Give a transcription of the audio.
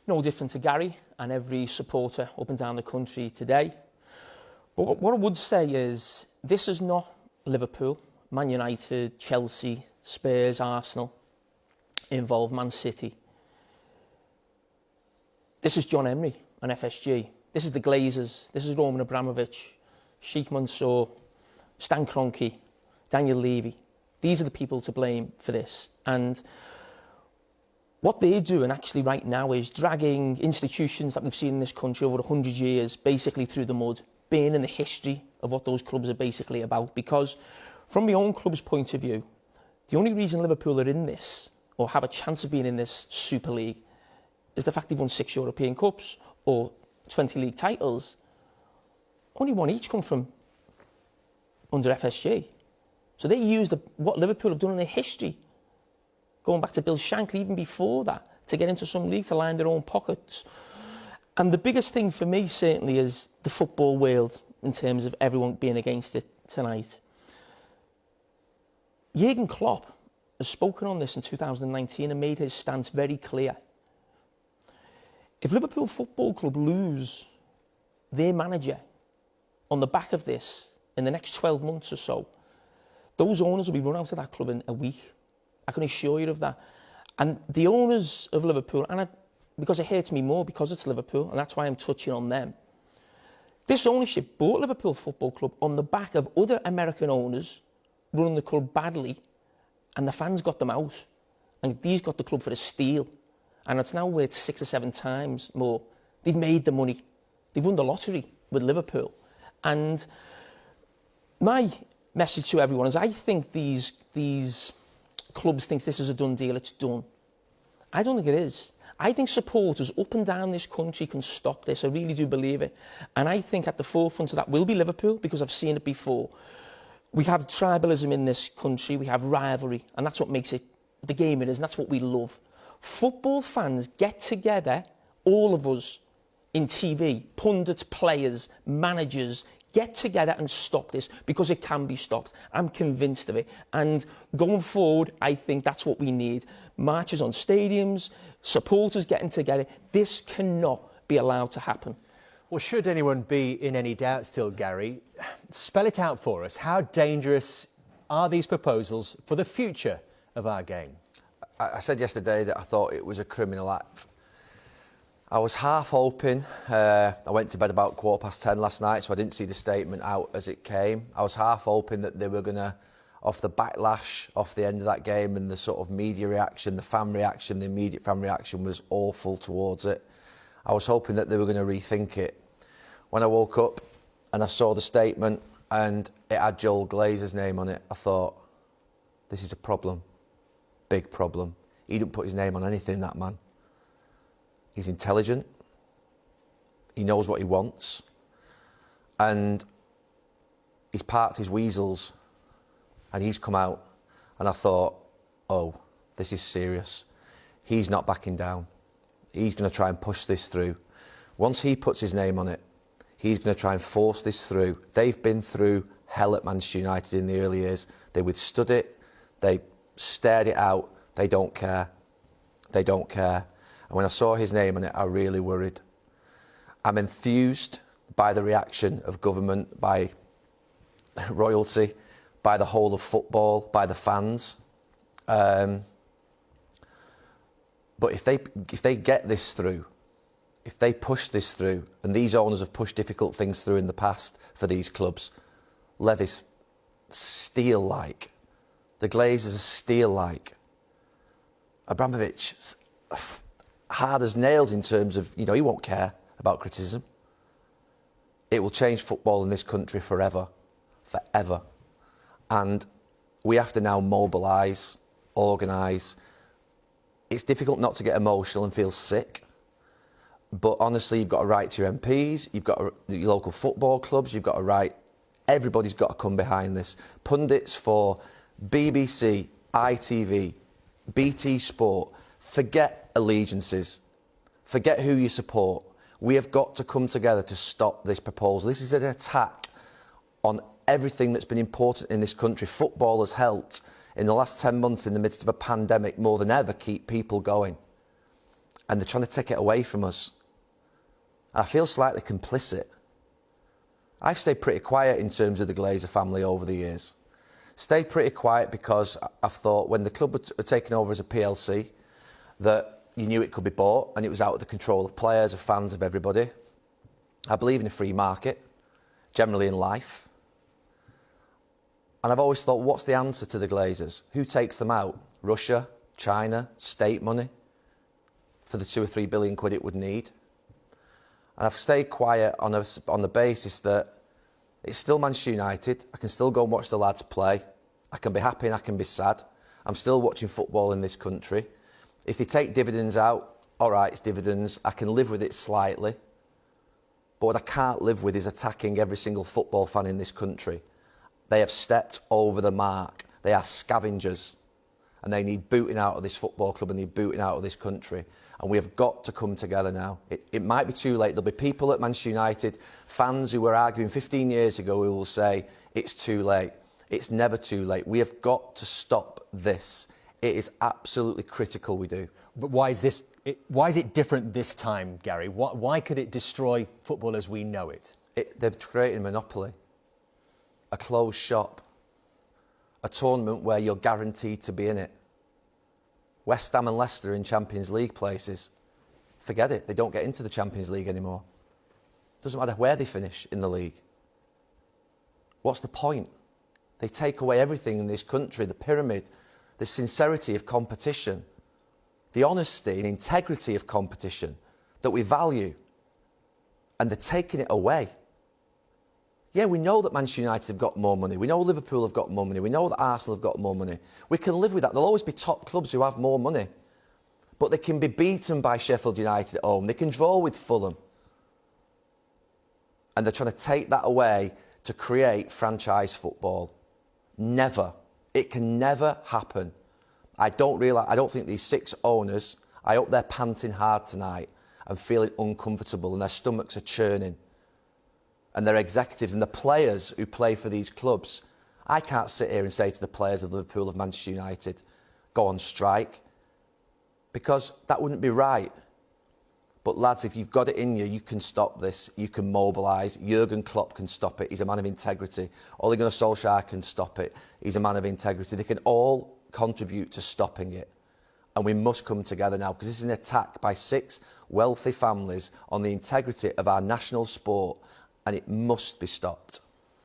No different to Gary and every supporter up and down the country today. But what I would say is, this is not Liverpool, Man United, Chelsea, Spurs, Arsenal, involved Man City. This is John Emery and FSG. This is the Glazers. This is Roman Abramovich, Sheikh Mansour, Stan Kroenke, Daniel Levy. These are the people to blame for this. And what they're doing actually right now is dragging institutions that we've seen in this country over 100 years basically through the mud, being in the history of what those clubs are basically about. Because from my own club's point of view, the only reason Liverpool are in this, or have a chance of being in this Super League, is the fact they've won 6 European Cups or 20 league titles. Only one each come from under FSG. So they used what Liverpool have done in their history, going back to Bill Shankly, even before that, to get into some league, to line their own pockets. And the biggest thing for me, certainly, is the football world, in terms of everyone being against it tonight. Jurgen Klopp has spoken on this in 2019 and made his stance very clear. If Liverpool Football Club lose their manager on the back of this in the next 12 months or so, those owners will be run out of that club in a week. I can assure you of that. And the owners of Liverpool, because it hurts me more because it's Liverpool, and that's why I'm touching on them. This ownership bought Liverpool Football Club on the back of other American owners running the club badly, and the fans got them out. And these got the club for a steal. And it's now worth 6 or 7 times more. They've made the money. They've won the lottery with Liverpool. And my message to everyone is, I think these clubs think this is a done deal, it's done. I don't think it is. I think supporters up and down this country can stop this. I really do believe it. And I think at the forefront of that will be Liverpool, because I've seen it before. We have tribalism in this country, we have rivalry, and that's what makes it the game it is, and that's what we love. Football fans get together, all of us, in TV, pundits, players, managers, get together and stop this, because it can be stopped. I'm convinced of it. And going forward, I think that's what we need. Marches on stadiums, supporters getting together. This cannot be allowed to happen. Well, should anyone be in any doubt still, Gary, spell it out for us. How dangerous are these proposals for the future of our game? I said yesterday that I thought it was a criminal act. I was half hoping, I went to bed about 10:15 last night, so I didn't see the statement out as it came. I was half hoping that they were going to, off the backlash, off the end of that game and the sort of media reaction, the fan reaction, the immediate fan reaction was awful towards it. I was hoping that they were going to rethink it. When I woke up and I saw the statement and it had Joel Glazer's name on it, I thought, this is a problem. Big problem. He didn't put his name on anything, that man. He's intelligent. He knows what he wants. And he's parked his weasels and he's come out. And I thought, oh, this is serious. He's not backing down. He's going to try and push this through. Once he puts his name on it, he's going to try and force this through. They've been through hell at Manchester United in the early years. They withstood it. They stared it out. They don't care. They don't care. And when I saw his name on it, I really worried. I'm enthused by the reaction of government, by royalty, by the whole of football, by the fans. But if they get this through, if they push this through, and these owners have pushed difficult things through in the past for these clubs, Levy's steel-like. The Glazers are steel-like. Abramovich, hard as nails in terms of, he won't care about criticism. It will change football in this country forever. Forever. And we have to now mobilise, organise. It's difficult not to get emotional and feel sick. But honestly, you've got a right to your MPs, you've got your local football clubs, you've got a right. Everybody's got to come behind this. Pundits for BBC, ITV, BT Sport, forget allegiances. Forget who you support. We have got to come together to stop this proposal. This is an attack on everything that's been important in this country. Football has helped in the last 10 months in the midst of a pandemic more than ever keep people going. and they're trying to take it away from us. I feel slightly complicit. I've stayed pretty quiet in terms of the Glazer family over the years. Stayed pretty quiet because I've thought when the club were taken over as a PLC that you knew it could be bought and it was out of the control of players, of fans, of everybody. I believe in a free market, generally in life. And I've always thought, what's the answer to the Glazers? Who takes them out? Russia, China, state money for the 2 or 3 billion quid it would need. And I've stayed quiet on the basis that it's still Manchester United. I can still go and watch the lads play. I can be happy and I can be sad. I'm still watching football in this country. If they take dividends out, all right, it's dividends. I can live with it slightly. But what I can't live with is attacking every single football fan in this country. They have stepped over the mark. They are scavengers. And they need booting out of this football club and they need booting out of this country. And we have got to come together now. It might be too late. There'll be people at Manchester United, fans who were arguing 15 years ago who will say, it's too late. It's never too late. We have got to stop this. It is absolutely critical we do. But why is it different this time, Gary? Why could it destroy football as we know it? They've created a monopoly, a closed shop, a tournament where you're guaranteed to be in it. West Ham and Leicester in Champions League places, forget it, they don't get into the Champions League anymore. Doesn't matter where they finish in the league. What's the point? They take away everything in this country, the pyramid, the sincerity of competition, the honesty and integrity of competition that we value, and they're taking it away. Yeah, we know that Manchester United have got more money. We know Liverpool have got more money. We know that Arsenal have got more money. We can live with that. There'll always be top clubs who have more money. But they can be beaten by Sheffield United at home. They can draw with Fulham. And they're trying to take that away to create franchise football. Never. It can never happen. I don't think these 6 owners, I hope they're panting hard tonight and feeling uncomfortable and their stomachs are churning. And their executives and the players who play for these clubs. I can't sit here and say to the players of Liverpool, of Manchester United, go on strike, because that wouldn't be right. But lads, if you've got it in you, you can stop this, you can mobilise. Jurgen Klopp can stop it, he's a man of integrity. Ole Gunnar Solskjaer can stop it, he's a man of integrity. They can all contribute to stopping it. And we must come together now, because this is an attack by 6 wealthy families on the integrity of our national sport, and it must be stopped.